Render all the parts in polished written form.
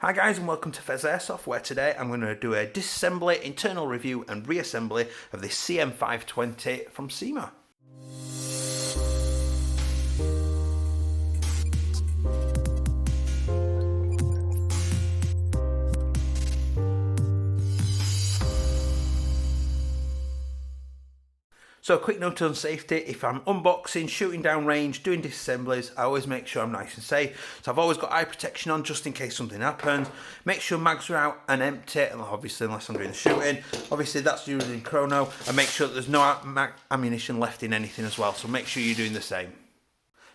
Hi guys and welcome to Pheas Airsoft, where today I'm going to do a disassembly, internal review and reassembly of this Cm.520 from Cyma. So a quick note on safety: if I'm unboxing, shooting down range, doing disassemblies, I always make sure I'm nice and safe. So I've always got eye protection on just in case something happens. Make sure mags are out and empty, and obviously unless I'm doing the shooting. Obviously that's using chrono, and make sure that there's no ammunition left in anything as well, so make sure you're doing the same.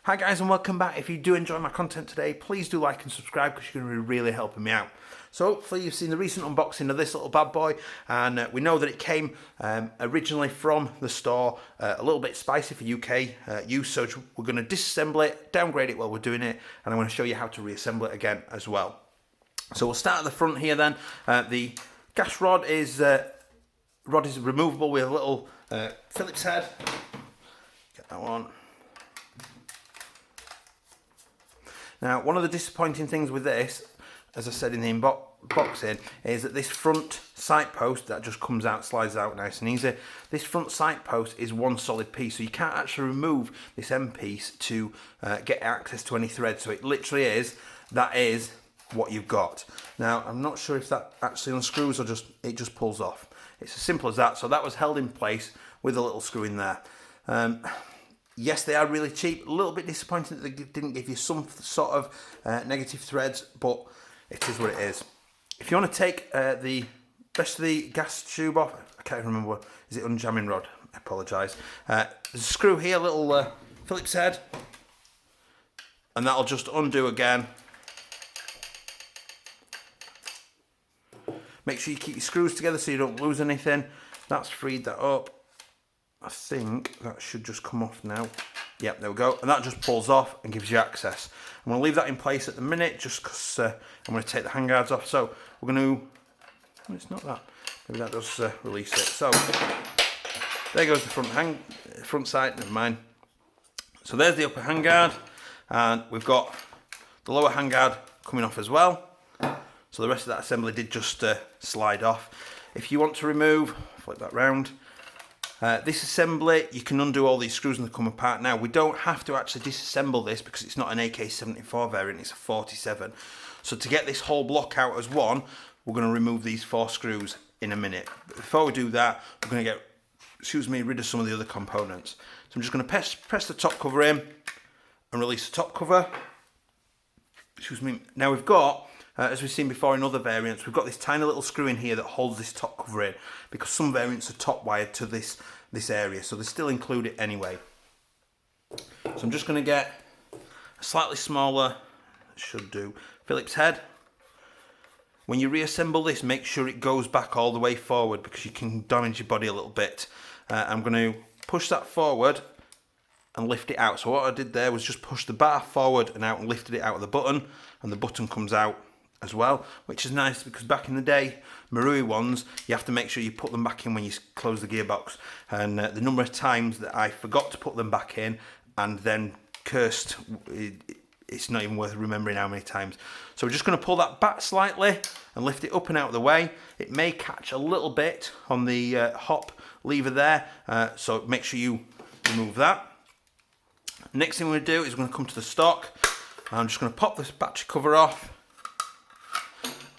Hi guys and welcome back. If you do enjoy my content today, please do like and subscribe because you're going to be really helping me out. So hopefully you've seen the recent unboxing of this little bad boy, and we know that it came originally from the store, a little bit spicy for UK use, so we're going to disassemble it, downgrade it while we're doing it, and I'm going to show you how to reassemble it again as well. So we'll start at the front here then. The gas rod is removable with a little Phillips head. Get that one. Now, one of the disappointing things with this, as I said in the unboxing, is that this front sight post that just comes out, slides out nice and easy. This front sight post is one solid piece, so you can't actually remove this end piece to get access to any thread. So it literally is, that is what you've got. Now, I'm not sure if that actually unscrews or it just pulls off. It's as simple as that. So that was held in place with a little screw in there. Yes, they are really cheap. A little bit disappointing that they didn't give you some sort of negative threads, but it is what it is. If you want to take the rest of the gas tube off, I can't remember, is it unjamming rod? I apologise. There's a screw here, a little Phillips head, and that'll just undo again. Make sure you keep your screws together so you don't lose anything. That's freed that up. I think that should just come off now. Yep, there we go. And that just pulls off and gives you access. I'm going to leave that in place at the minute just because I'm going to take the handguards off. So we're going to... Oh, it's not that. Maybe that does release it. So there goes the front side. Never mind. So there's the upper handguard. And we've got the lower handguard coming off as well. So the rest of that assembly did just slide off. If you want to remove, flip that round. This assembly, you can undo all these screws and they come apart. Now, we don't have to actually disassemble this because it's not an AK-74 variant, it's a 47. So to get this whole block out as one, we're going to remove these 4 screws in a minute. But before we do that, we're going to get, rid of some of the other components. So I'm just going to press the top cover in and release the top cover. Now we've got, as we've seen before in other variants, we've got this tiny little screw in here that holds this top cover in, because some variants are top wired to this area, so they still include it anyway. So I'm just going to get a slightly smaller, should do, Phillips head. When you reassemble this, make sure it goes back all the way forward because you can damage your body a little bit. I'm going to push that forward and lift it out. So what I did there was just push the bar forward and out and lifted it out of the button, and the button comes out as well, which is nice because back in the day, Marui ones, you have to make sure you put them back in when you close the gearbox, and the number of times that I forgot to put them back in and then cursed, it's not even worth remembering how many times. So we're just going to pull that back slightly and lift it up and out of the way. It may catch a little bit on the hop lever there, so make sure you remove that. Next thing we're going to do is we're going to come to the stock. I'm just going to pop this battery cover off.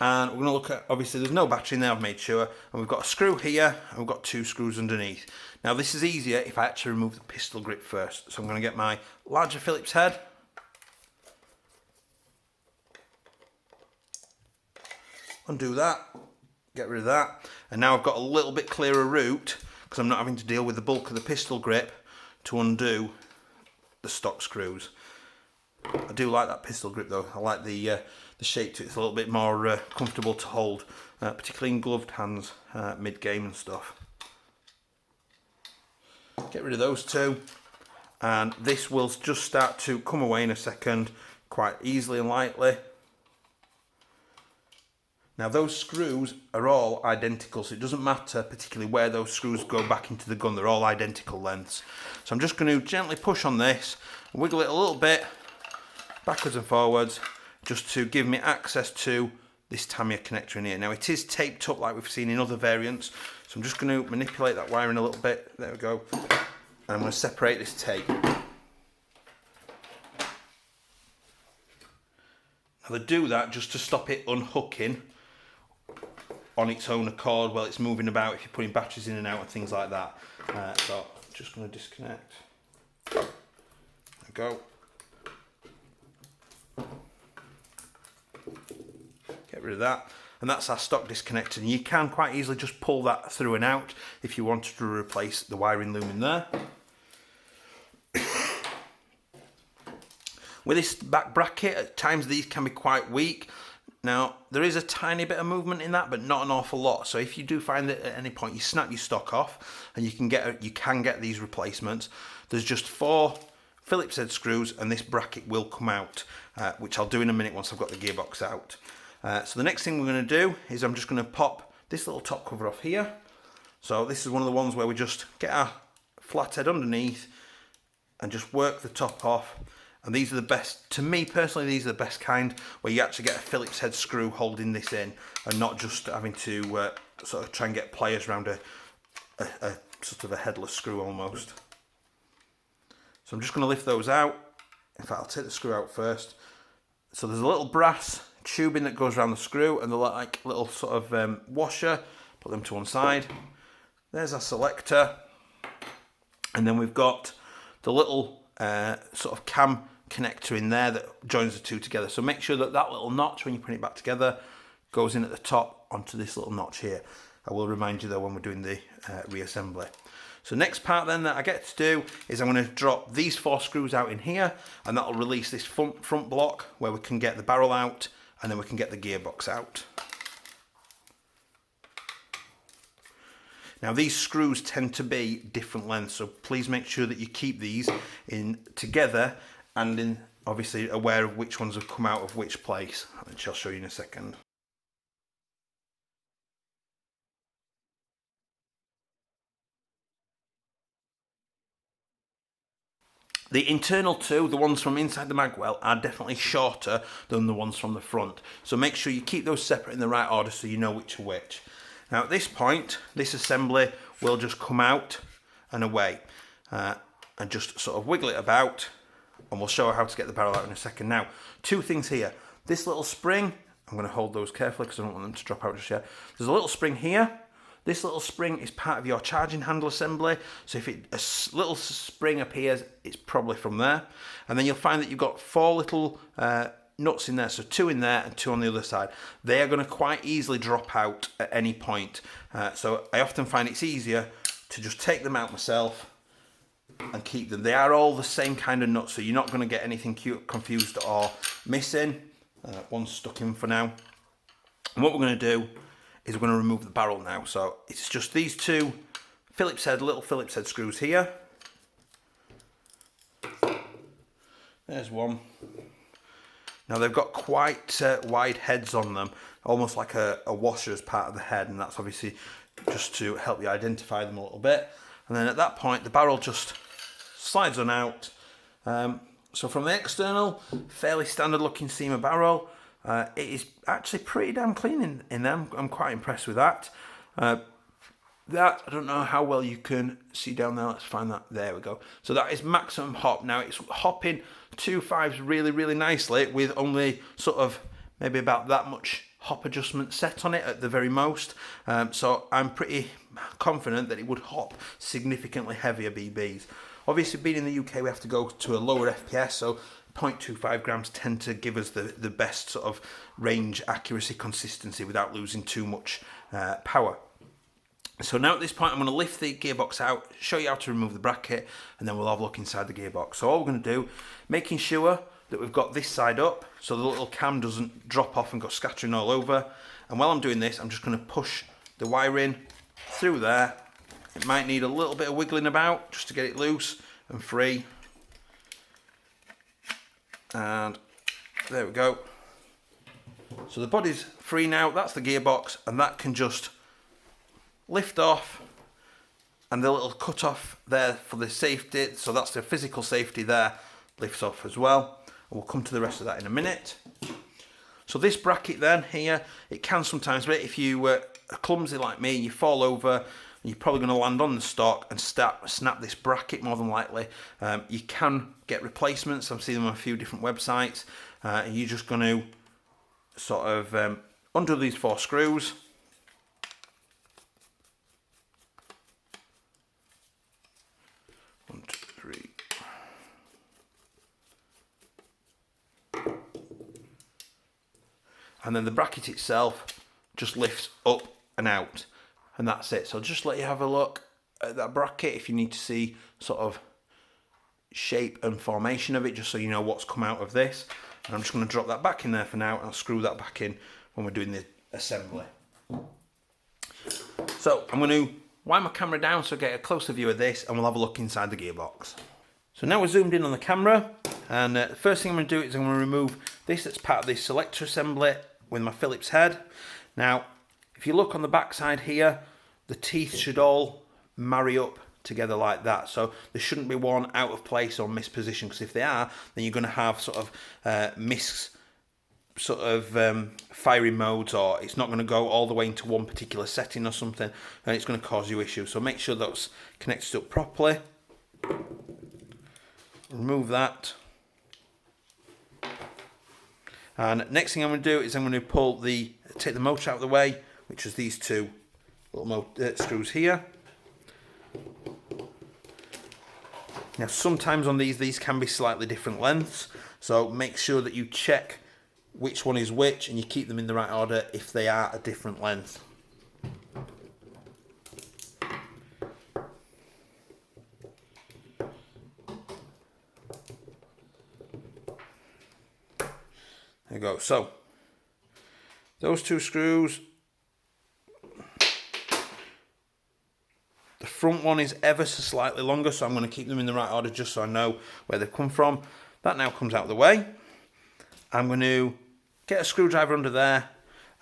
And we're going to look at, obviously there's no battery in there, I've made sure, and we've got a screw here, and we've got 2 screws underneath. Now this is easier if I actually remove the pistol grip first. So I'm going to get my larger Phillips head. Undo that, get rid of that, and now I've got a little bit clearer route, because I'm not having to deal with the bulk of the pistol grip to undo the stock screws. I do like that pistol grip though. I like the shape to it. It's a little bit more comfortable to hold, particularly in gloved hands, mid-game and stuff. Get rid of those 2, and this will just start to come away in a second, quite easily and lightly. Now those screws are all identical, so it doesn't matter particularly where those screws go back into the gun, they're all identical lengths. So I'm just going to gently push on this, wiggle it a little bit, backwards and forwards, just to give me access to this Tamiya connector in here. Now it is taped up like we've seen in other variants, so I'm just going to manipulate that wiring a little bit. There we go. And I'm going to separate this tape. Now they do that just to stop it unhooking on its own accord while it's moving about, if you're putting batteries in and out and things like that. So I'm just going to disconnect. There we go. Get rid of that, and that's our stock disconnector, and you can quite easily just pull that through and out if you wanted to replace the wiring loom in there. With this back bracket, at times these can be quite weak. Now there is a tiny bit of movement in that, but not an awful lot. So if you do find that at any point you snap your stock off, and you can get these replacements, there's just 4 Phillips head screws, and this bracket will come out, which I'll do in a minute once I've got the gearbox out. So the next thing we're going to do is I'm just going to pop this little top cover off here. So this is one of the ones where we just get our flathead underneath and just work the top off. And these are the best, to me personally, these are the best kind, where you actually get a Phillips head screw holding this in, and not just having to sort of try and get pliers around a sort of a headless screw almost. So I'm just going to lift those out. In fact, I'll take the screw out first. So there's a little brass tubing that goes around the screw, and the like little sort of washer. Put them to one side. There's our selector, and then we've got the little sort of cam connector in there that joins the two together. So make sure that that little notch, when you put it back together, goes in at the top onto this little notch here. I will remind you though when we're doing the reassembly. So next part then that I get to do is I'm going to drop these 4 screws out in here, and that'll release this front block where we can get the barrel out, and then we can get the gearbox out. Now these screws tend to be different lengths, so please make sure that you keep these in together and in obviously aware of which ones have come out of which place, which I'll show you in a second. The internal two, the ones from inside the magwell, are definitely shorter than the ones from the front. So make sure you keep those separate in the right order so you know which are which. Now at this point, this assembly will just come out and away, and just sort of wiggle it about, and we'll show how to get the barrel out in a second. Now, 2 things here. This little spring, I'm going to hold those carefully because I don't want them to drop out just yet. There's a little spring here. This little spring is part of your charging handle assembly, so if a little spring appears, it's probably from there. And then you'll find that you've got 4 little nuts in there, so 2 in there and 2 on the other side. They are going to quite easily drop out at any point. So I often find it's easier to just take them out myself and keep them. They are all the same kind of nuts, so you're not going to get anything confused or missing. One's stuck in for now. And what we're going to do is we're going to remove the barrel now. So it's just these 2 little Phillips head screws here. There's one. Now they've got quite wide heads on them, almost like a washer as part of the head, and that's obviously just to help you identify them a little bit. And then at that point, the barrel just slides on out. So from the external, fairly standard looking Cyma barrel. It is actually pretty damn clean in them. I'm quite impressed with that. That, I don't know how well you can see down there. Let's find that. There we go. So that is maximum hop. Now it's hopping 2 5s really, really nicely with only sort of maybe about that much hop adjustment set on it at the very most. So I'm pretty confident that it would hop significantly heavier BBs. Obviously being in the UK we have to go to a lower FPS, so 0.25 grams tend to give us the best sort of range accuracy consistency without losing too much power. So now at this point I'm going to lift the gearbox out, show you how to remove the bracket, and then we'll have a look inside the gearbox. So all we're going to do, making sure that we've got this side up so the little cam doesn't drop off and go scattering all over. And while I'm doing this, I'm just going to push the wiring through there. It might need a little bit of wiggling about just to get it loose and free. And there we go. So the body's free now, that's the gearbox, and that can just lift off, and the little cut off there for the safety, so that's the physical safety there, lifts off as well. And we'll come to the rest of that in a minute. So this bracket then here, it can sometimes be, if you are clumsy like me, you fall over, you're probably going to land on the stock and snap this bracket more than likely. You can get replacements. I've seen them on a few different websites. You're just going to sort of undo these 4 screws. One, two, three. And then the bracket itself just lifts up and out, and that's it. So I'll just let you have a look at that bracket if you need to see sort of shape and formation of it, just so you know what's come out of this. And I'm just going to drop that back in there for now, and I'll screw that back in when we're doing the assembly. So I'm going to wind my camera down so I get a closer view of this, and we'll have a look inside the gearbox. So now we're zoomed in on the camera, and the first thing I'm going to do is I'm going to remove this that's part of this selector assembly with my Phillips head. Now, if you look on the back side here, the teeth should all marry up together like that. So there shouldn't be one out of place or mispositioned, because if they are, then you're going to have sort of firing modes, or it's not going to go all the way into one particular setting or something, and it's going to cause you issues. So make sure that's connected up properly. Remove that. And next thing I'm going to do is I'm going to take the motor out of the way, which is these 2 little screws here. Now sometimes on these can be slightly different lengths, so make sure that you check which one is which and you keep them in the right order if they are a different length. There you go. So those 2 screws, the front one is ever so slightly longer, so I'm going to keep them in the right order just so I know where they've come from. That now comes out of the way. I'm going to get a screwdriver under there.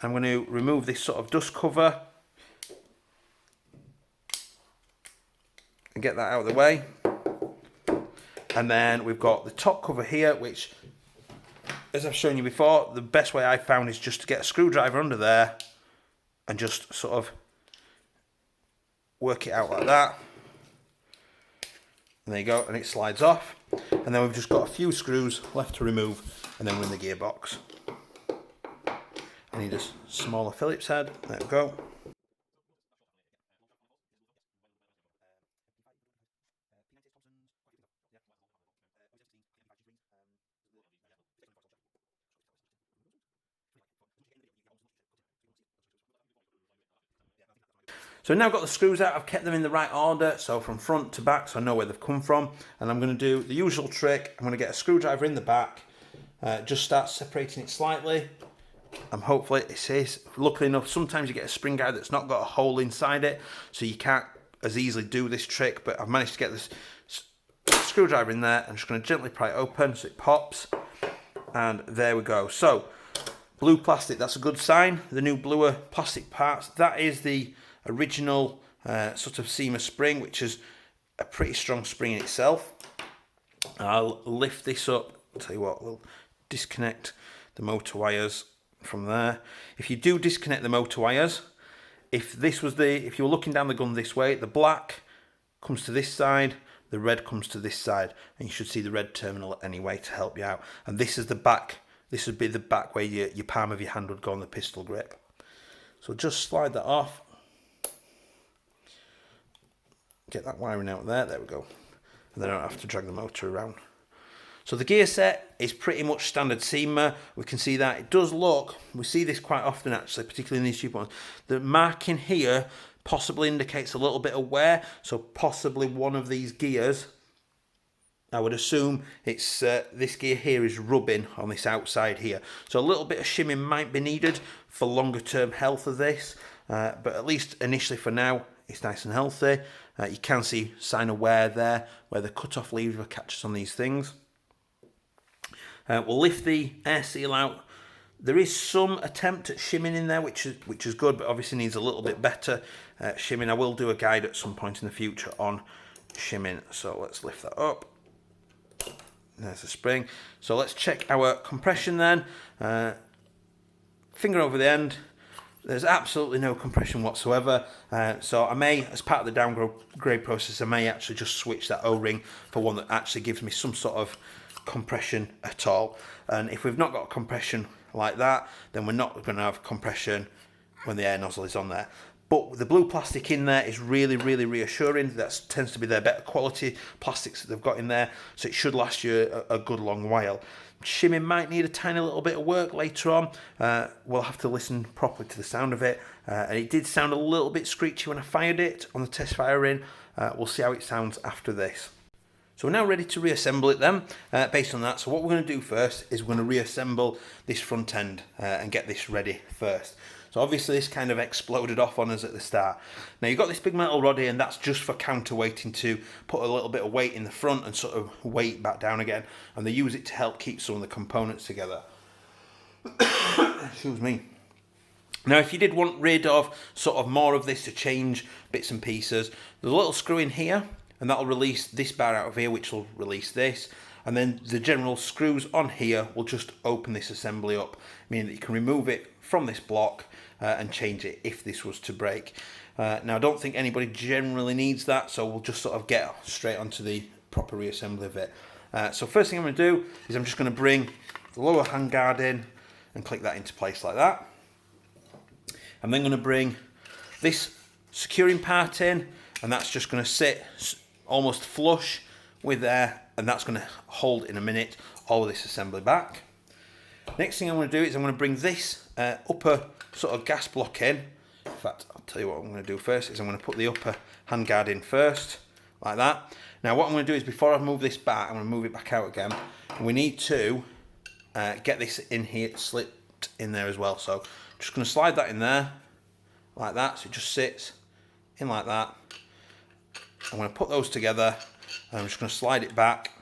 I'm going to remove this sort of dust cover and get that out of the way. And then we've got the top cover here, which, as I've shown you before, the best way I found is just to get a screwdriver under there and just sort of work it out like that. And there you go, and it slides off. And then we've just got a few screws left to remove, and then we're in the gearbox. I need a smaller Phillips head. There we go. So now I've got the screws out, I've kept them in the right order, so from front to back, so I know where they've come from. And I'm going to do the usual trick. I'm going to get a screwdriver in the back, just start separating it slightly. And hopefully it is. Luckily enough, sometimes you get a spring guide that's not got a hole inside it, so you can't as easily do this trick, but I've managed to get this screwdriver in there. I'm just going to gently pry it open so it pops. And there we go. So, blue plastic, that's a good sign. The new bluer plastic parts, that is the original sort of Cyma spring, which is a pretty strong spring in itself. I'll lift this up. I'll tell you what, we'll disconnect the motor wires from there. If you do disconnect the motor wires, if you were looking down the gun this way, the black comes to this side, the red comes to this side, and you should see the red terminal anyway to help you out. And this is the back. This would be the back where your palm of your hand would go on the pistol grip. So just slide that off. Get that wiring out there. There we go. And then I don't have to drag the motor around. So the gear set is pretty much standard Cyma. We can see that it does look, we see this quite often actually, particularly in these cheap ones. The marking here possibly indicates a little bit of wear, so possibly one of these gears, I would assume it's this gear here is rubbing on this outside here. So a little bit of shimming might be needed for longer term health of this, but at least initially for now, it's nice and healthy. You can see sign of wear there, where the cut-off lever catches on these things. We'll lift the air seal out. There is some attempt at shimming in there, which is good, but obviously needs a little bit better shimming. I will do a guide at some point in the future on shimming. So let's lift that up. There's the spring. So let's check our compression then. finger over the end. There's absolutely no compression whatsoever, so I may, as part of the downgrade process, I may actually just switch that O-ring for one that actually gives me some sort of compression at all. And if we've not got compression like that, then we're not going to have compression when the air nozzle is on there. But the blue plastic in there is really, really reassuring. That tends to be their better quality plastics that they've got in there, so it should last you a good long while. Shimming might need a tiny little bit of work later on. We'll have to listen properly to the sound of it. And it did sound a little bit screechy when I fired it on the test firing. We'll see how it sounds after this. So we're now ready to reassemble it then, based on that. So what we're going to do first is we're going to reassemble this front end and get this ready first. So obviously this kind of exploded off on us at the start. Now you've got this big metal rod here, and that's just for counterweighting, to put a little bit of weight in the front and sort of weight back down again. And they use it to help keep some of the components together. Excuse me. Now if you did want rid of sort of more of this to change bits and pieces, there's a little screw in here, and that'll release this bar out of here, which will release this. And then the general screws on here will just open this assembly up, meaning that you can remove it from this block and change it if this was to break. Now I don't think anybody generally needs that, so we'll just sort of get straight onto the proper reassembly of it. So first thing I'm going to do is I'm just going to bring the lower handguard in and click that into place like that. I'm then going to bring this securing part in, and that's just going to sit almost flush with there, and that's going to hold in a minute all of this assembly back. Next thing I'm going to do is I'm going to bring this upper sort of gas block in. In fact, I'll tell you what I'm going to do first is I'm going to put the upper handguard in first, like that. Now what I'm going to do is, before I move this back, I'm going to move it back out again. We need to get this in here, slipped in there as well. So I'm just going to slide that in there, like that, so it just sits in like that. I'm going to put those together, and I'm just going to slide it back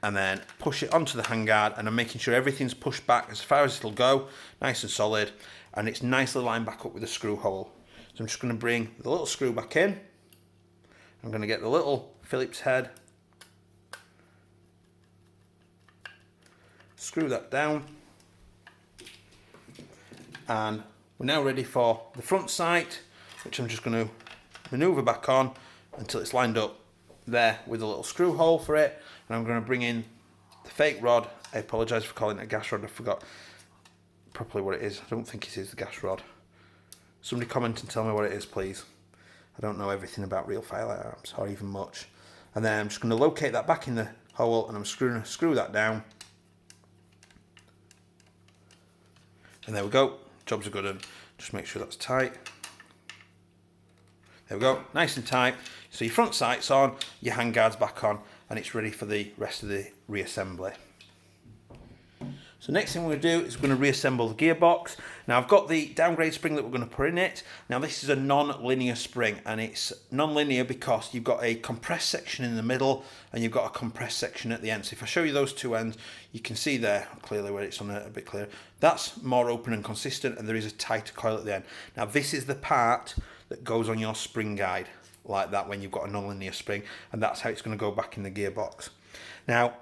and then push it onto the handguard, and I'm making sure everything's pushed back as far as it'll go, nice and solid, and it's nicely lined back up with a screw hole. So I'm just going to bring the little screw back in. I'm going to get the little Phillips head, screw that down, and we're now ready for the front sight, which I'm just going to maneuver back on until it's lined up there with a little screw hole for it. And I'm going to bring in the fake rod. I apologise for calling it a gas rod. I forgot properly what it is. I don't think it is the gas rod. Somebody comment and tell me what it is, please. I don't know everything about real firearms, or even much. And then I'm just going to locate that back in the hole, and I'm going to screw that down. And there we go. Job's a good one. Just make sure that's tight. There we go, nice and tight. So your front sight's on, your handguard's back on, and it's ready for the rest of the reassembly. So next thing we're going to do is we're going to reassemble the gearbox. Now I've got the downgrade spring that we're going to put in it. Now this is a non-linear spring, and it's non-linear because you've got a compressed section in the middle and you've got a compressed section at the end. So if I show you those two ends, you can see there clearly where it's on a bit clearer. That's more open and consistent, and there is a tighter coil at the end. Now this is the part that goes on your spring guide, like that, when you've got a non-linear spring, and that's how it's going to go back in the gearbox. Now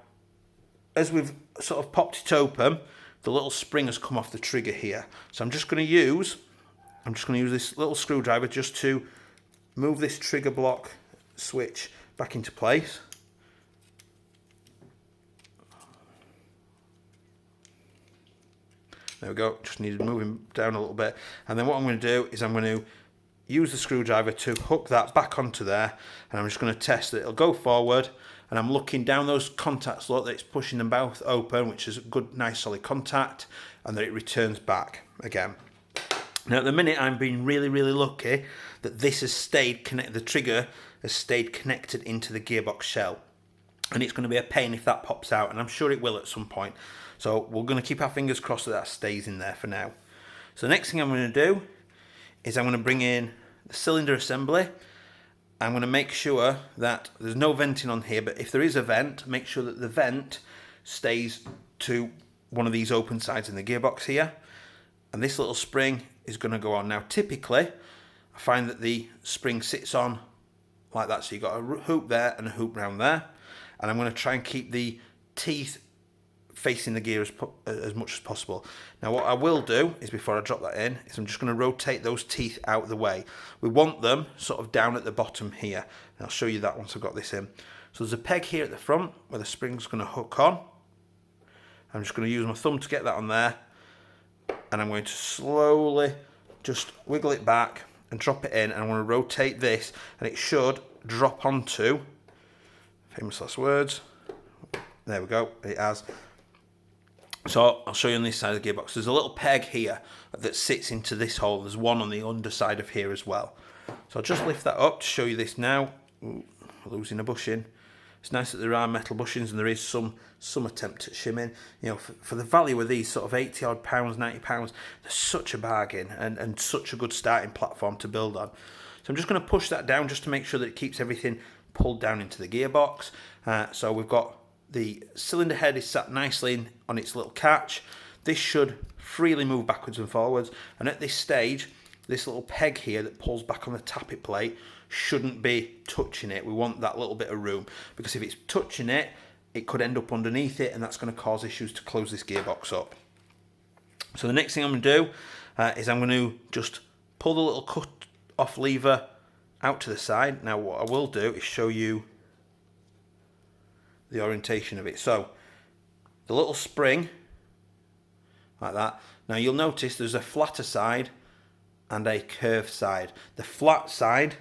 as we've sort of popped it open, the little spring has come off the trigger here. So I'm just going to use this little screwdriver just to move this trigger block switch back into place. There we go, just needed moving down a little bit. And then what I'm going to do is I'm going to use the screwdriver to hook that back onto there, and I'm just going to test that it'll go forward. And I'm looking down those contacts, look, that it's pushing them both open, which is a good, nice, solid contact, and that it returns back again. Now at the minute, I'm being really, really lucky that this has stayed connected, the trigger has stayed connected into the gearbox shell. And it's going to be a pain if that pops out, and I'm sure it will at some point. So we're going to keep our fingers crossed that that stays in there for now. So the next thing I'm going to do is I'm going to bring in the cylinder assembly. I'm going to make sure that there's no venting on here, but if there is a vent, make sure that the vent stays to one of these open sides in the gearbox here. And this little spring is going to go on. Now typically, I find that the spring sits on like that, so you've got a hoop there and a hoop round there. And I'm going to try and keep the teeth facing the gear as much as possible. Now what I will do is, before I drop that in, is I'm just going to rotate those teeth out of the way. We want them sort of down at the bottom here. And I'll show you that once I've got this in. So there's a peg here at the front where the spring's going to hook on. I'm just going to use my thumb to get that on there, and I'm going to slowly just wiggle it back and drop it in, and I'm going to rotate this, and it should drop onto, famous last words, there we go, it has. So I'll show you on this side of the gearbox. There's a little peg here that sits into this hole. There's one on the underside of here as well. So I'll just lift that up to show you this now. Ooh, losing a bushing. It's nice that there are metal bushings and there is some attempt at shimming. You know, for the value of these sort of 80 odd pounds, 90 pounds, they're such a bargain and such a good starting platform to build on. So I'm just going to push that down just to make sure that it keeps everything pulled down into the gearbox. So we've got the cylinder head is sat nicely on its little catch. This should freely move backwards and forwards. And at this stage, this little peg here that pulls back on the tappet plate shouldn't be touching it. We want that little bit of room, because if it's touching it, it could end up underneath it, and that's going to cause issues to close this gearbox up. So the next thing I'm going to do is I'm going to just pull the little cut off lever out to the side. Now what I will do is show you the orientation of it. So the little spring like that. Now you'll notice there's a flatter side and a curved side. The flat side,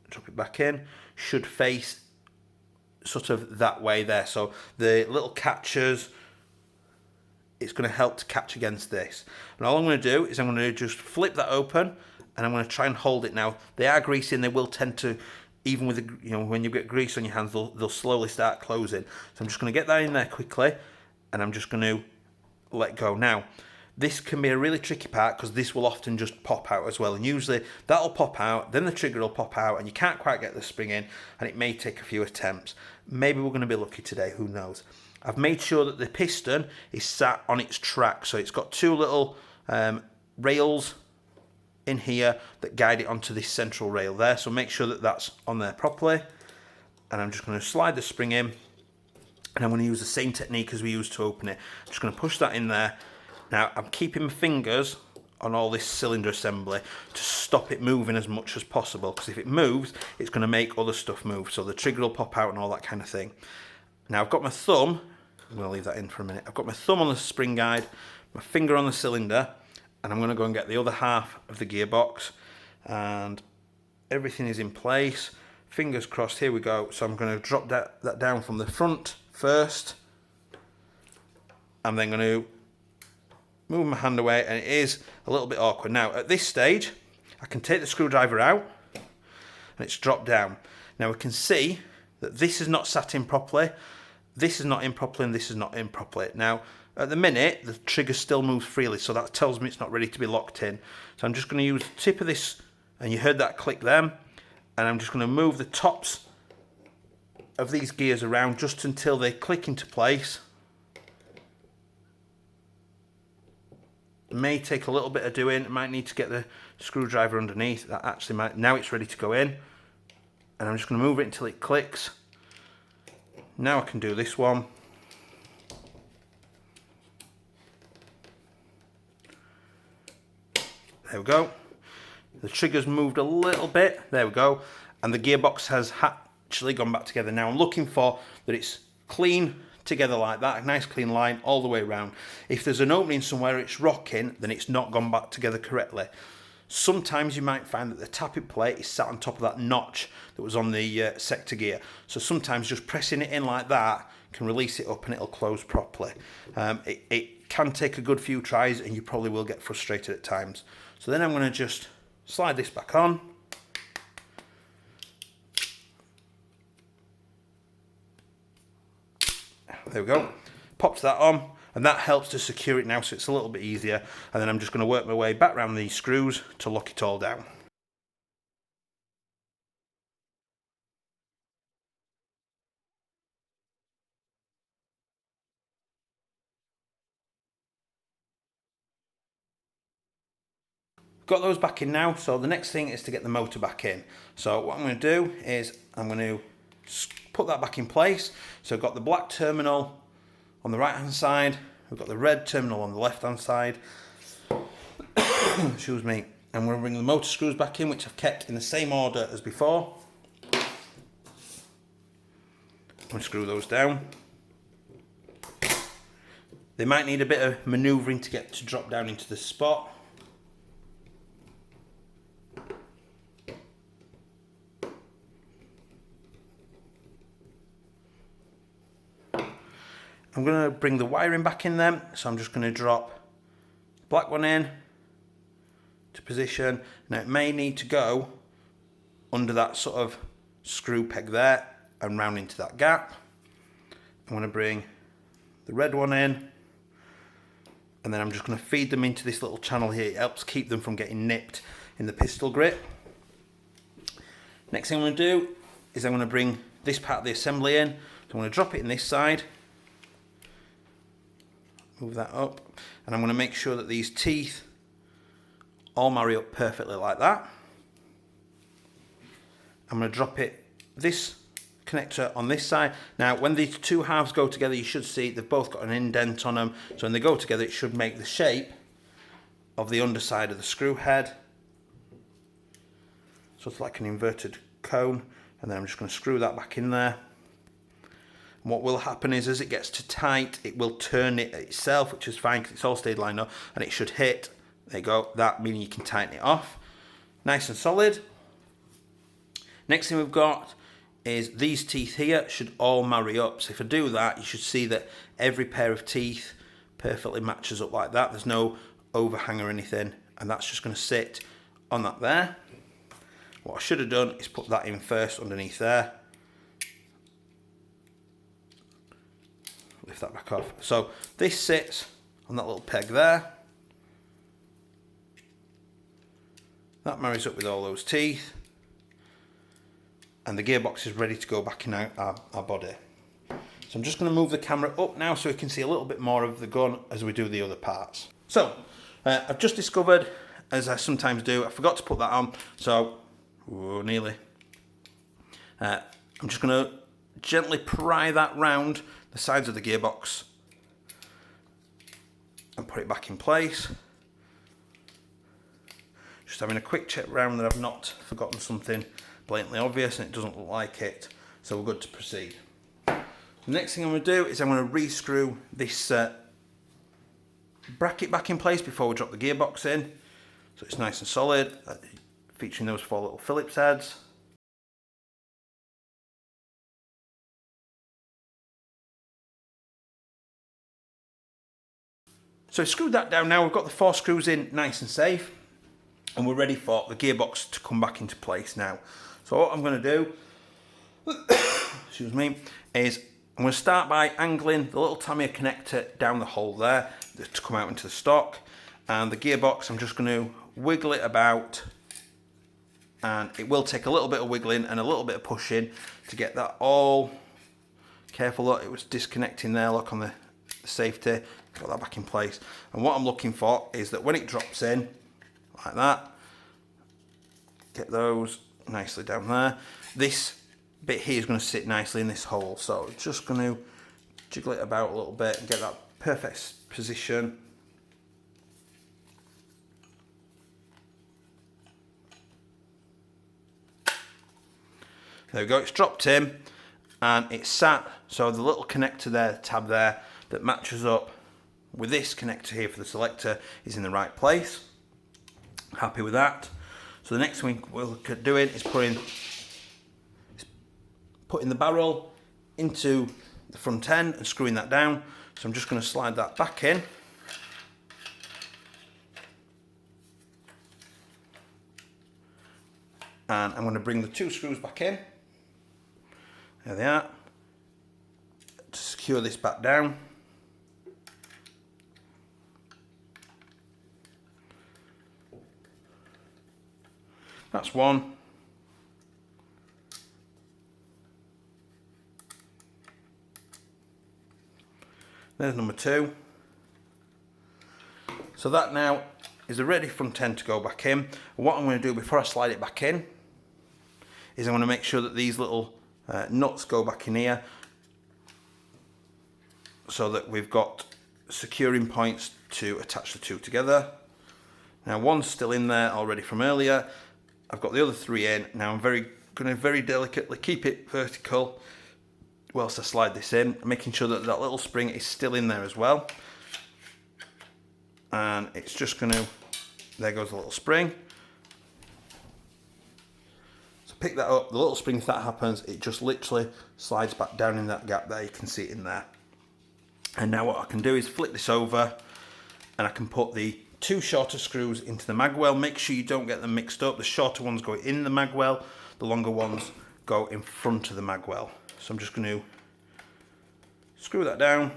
drop it back in, should face sort of that way there. So the little catchers, it's going to help to catch against this. And all I'm going to do is I'm going to just flip that open, and I'm going to try and hold it. Now they are greasy and they will tend to, even with the, you know, when you get grease on your hands, they'll slowly start closing. So I'm just going to get that in there quickly, and I'm just going to let go. Now this can be a really tricky part, because this will often just pop out as well, and usually that'll pop out, then the trigger will pop out, and you can't quite get the spring in, and it may take a few attempts. Maybe we're going to be lucky today, who knows. I've made sure that the piston is sat on its track, so it's got two little rails in here that guide it onto this central rail there, so make sure that that's on there properly. And I'm just going to slide the spring in, and I'm going to use the same technique as we used to open it. I'm just going to push that in there. Now I'm keeping my fingers on all this cylinder assembly to stop it moving as much as possible, because if it moves, it's going to make other stuff move, so the trigger will pop out and all that kind of thing. Now I've got my thumb, I'm going to leave that in for a minute, I've got my thumb on the spring guide, my finger on the cylinder, and I'm going to go and get the other half of the gearbox, and everything is in place, fingers crossed, here we go. So I'm going to drop that down from the front first. I'm then going to move my hand away, and it is a little bit awkward. Now at this stage I can take the screwdriver out and it's dropped down. Now we can see that this is not sat in properly, this is not in properly, and this is not in properly. Now at the minute the trigger still moves freely, so that tells me it's not ready to be locked in. So I'm just going to use the tip of this, and you heard that click then, and I'm just going to move the tops of these gears around just until they click into place. It may take a little bit of doing, it might need to get the screwdriver underneath. That actually might, now it's ready to go in, and I'm just going to move it until it clicks. Now I can do this one. There we go. The trigger's moved a little bit, there we go, and the gearbox has actually gone back together. Now I'm looking for that it's clean together like that, a nice clean line all the way around. If there's an opening somewhere it's rocking, then it's not gone back together correctly. Sometimes you might find that the tappet plate is sat on top of that notch that was on the sector gear, so sometimes just pressing it in like that can release it up and it'll close properly. It can take a good few tries, and you probably will get frustrated at times. So then I'm going to just slide this back on. There we go, popped that on, and that helps to secure it now, so it's a little bit easier. And then I'm just going to work my way back around these screws to lock it all down. Got those back in now, so the next thing is to get the motor back in. So what I'm going to do is I'm going to put that back in place. So I've got the black terminal on the right hand side, we've got the red terminal on the left hand side. Excuse me. And we're going to bring the motor screws back in, which I've kept in the same order as before. And screw those down. They might need a bit of manoeuvring to get to drop down into the spot. I'm going to bring the wiring back in then, so I'm just going to drop the black one in to position. Now it may need to go under that sort of screw peg there and round into that gap. I'm going to bring the red one in, and then I'm just going to feed them into this little channel here. It helps keep them from getting nipped in the pistol grip. Next thing I'm going to do is I'm going to bring this part of the assembly in. So I'm going to drop it in this side, move that up, and I'm going to make sure that these teeth all marry up perfectly like that. I'm going to drop this connector on this side. Now when these two halves go together, you should see they've both got an indent on them, so when they go together it should make the shape of the underside of the screw head. So it's like an inverted cone, and then I'm just going to screw that back in there. And what will happen is as it gets too tight, it will turn it itself, which is fine because it's all stayed lined up, and it should hit. There you go, that meaning you can tighten it off. Nice and solid. Next thing we've got is these teeth here should all marry up. So if I do that, you should see that every pair of teeth perfectly matches up like that. There's no overhang or anything, and that's just going to sit on that there. What I should have done is put that in first underneath there. Lift that back off. So this sits on that little peg there. That marries up with all those teeth. And the gearbox is ready to go back in our body. So I'm just going to move the camera up now so we can see a little bit more of the gun as we do the other parts. So I've just discovered, as I sometimes do, I forgot to put that on, so nearly. I'm just going to gently pry that round the sides of the gearbox and put it back in place. Just having a quick check round that I've not forgotten something blatantly obvious and it doesn't look like it, so we're good to proceed. The next thing I'm going to do is I'm going to re-screw this bracket back in place before we drop the gearbox in, so it's nice and solid, featuring those 4 little Phillips heads. So I've screwed that down now, we've got the 4 screws in nice and safe, and we're ready for the gearbox to come back into place now. So what I'm going to do, excuse me, is I'm going to start by angling the little Tamiya connector down the hole there to come out into the stock, and the gearbox I'm just going to wiggle it about, and it will take a little bit of wiggling and a little bit of pushing to get that all careful. Look, it was disconnecting there, look on the safety, got that back in place. And what I'm looking for is that when it drops in like that, get those nicely down there. This bit here is going to sit nicely in this hole, so just going to jiggle it about a little bit and get that perfect position. There we go, it's dropped in and it's sat, so the little connector there, the tab there, that matches up with this connector here for the selector is in the right place. Happy with that. So the next thing we'll look at doing is putting the barrel into the front end and screwing that down. So I'm just going to slide that back in. And I'm going to bring the 2 screws back in. There they are. To secure this back down. That's one. There's number 2. So that now is the ready front end to go back in. And what I'm going to do before I slide it back in is I'm going to make sure that these little nuts go back in here. so that we've got securing points to attach the two together. Now one's still in there already from earlier. I've got the other three in. Now I'm going to very delicately keep it vertical whilst I slide this in, making sure that that little spring is still in there as well. And it's just going to, there goes the little spring. So pick that up, the little spring, if that happens, it just literally slides back down in that gap there. You can see it in there. And now what I can do is flip this over and I can put the two shorter screws into the mag well. Make sure you don't get them mixed up. The shorter ones go in the mag well, the longer ones go in front of the mag well. So I'm just going to screw that down.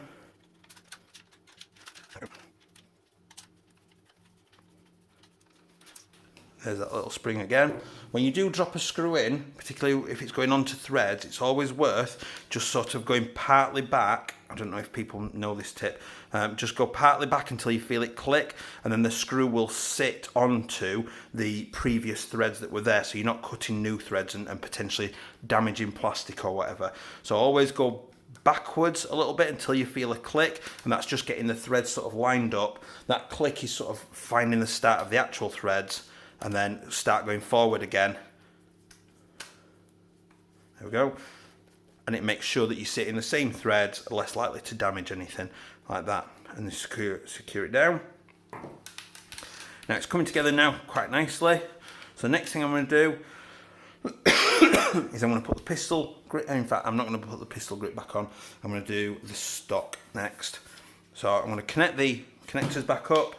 There's that little spring again. When you do drop a screw in, particularly if it's going onto threads, it's always worth just sort of going partly back. I don't know if people know this tip. Just go partly back until you feel it click, and then the screw will sit onto the previous threads that were there, so you're not cutting new threads and potentially damaging plastic or whatever. So always go backwards a little bit until you feel a click, and that's just getting the threads sort of lined up. That click is sort of finding the start of the actual threads, and then start going forward again. There we go. And it makes sure that you sit in the same threads, less likely to damage anything like that. And then secure it down. Now it's coming together now quite nicely. So the next thing I'm going to do is I'm going to put the pistol grip, in fact I'm not going to put the pistol grip back on, I'm going to do the stock next. So I'm going to connect the connectors back up.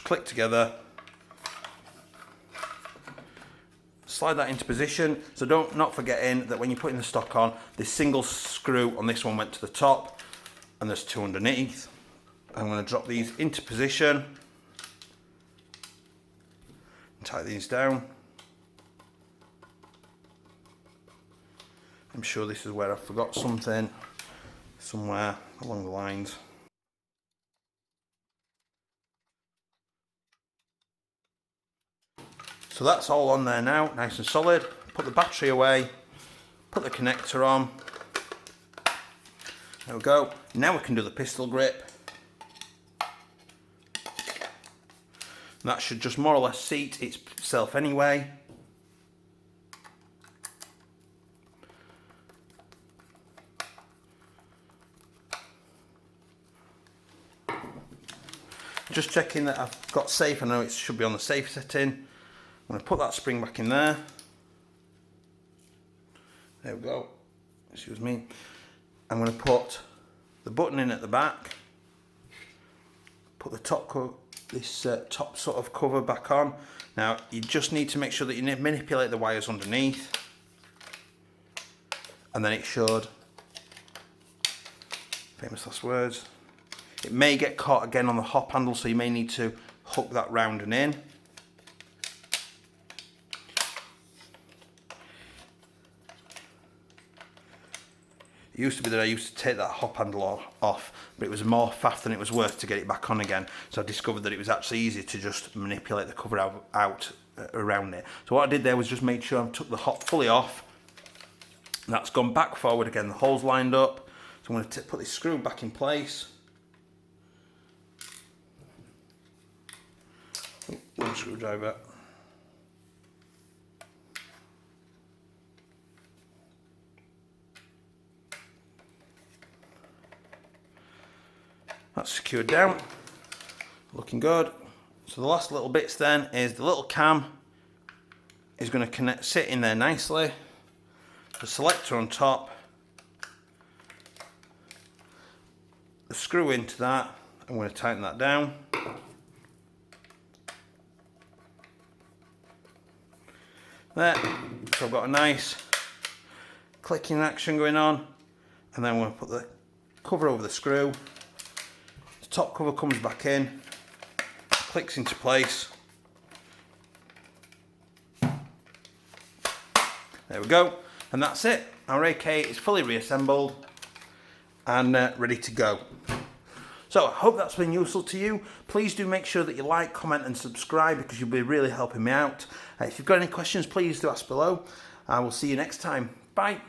Click together, slide that into position. So not forgetting that when you're putting the stock on, this single screw on this one went to the top and there's two underneath. I'm going to drop these into position and tighten these down. I'm sure this is where I forgot something somewhere along the lines. So that's all on there now, nice and solid. Put the battery away, put the connector on. There we go. Now we can do the pistol grip. And that should just more or less seat itself anyway. Just checking that I've got safe. I know it should be on the safe setting. I'm going to put that spring back in there. There we go. Excuse me. I'm going to put the button in at the back. Put the top top sort of cover back on. Now you just need to make sure that you manipulate the wires underneath, and then it should. Famous last words. It may get caught again on the hop handle, so you may need to hook that round and in. It used to be that I used to take that hop handle off, but it was more faff than it was worth to get it back on again. So I discovered that it was actually easier to just manipulate the cover out around it. So what I did there was just make sure I took the hop fully off. That's gone back forward again, the hole's lined up. So I'm going to put this screw back in place. One screwdriver. That's secured down, looking good. So the last little bits then is the little cam is going to sit in there nicely. The selector on top, the screw into that. I'm going to tighten that down. There, so I've got a nice clicking action going on, and then I'm going to put the cover over the screw. The top cover comes back in, clicks into place. There we go, and that's it. Our AK is fully reassembled and ready to go. So I hope that's been useful to you. Please do make sure that you like, comment and subscribe, because you'll be really helping me out. If you've got any questions, please do ask below. I will see you next time. Bye.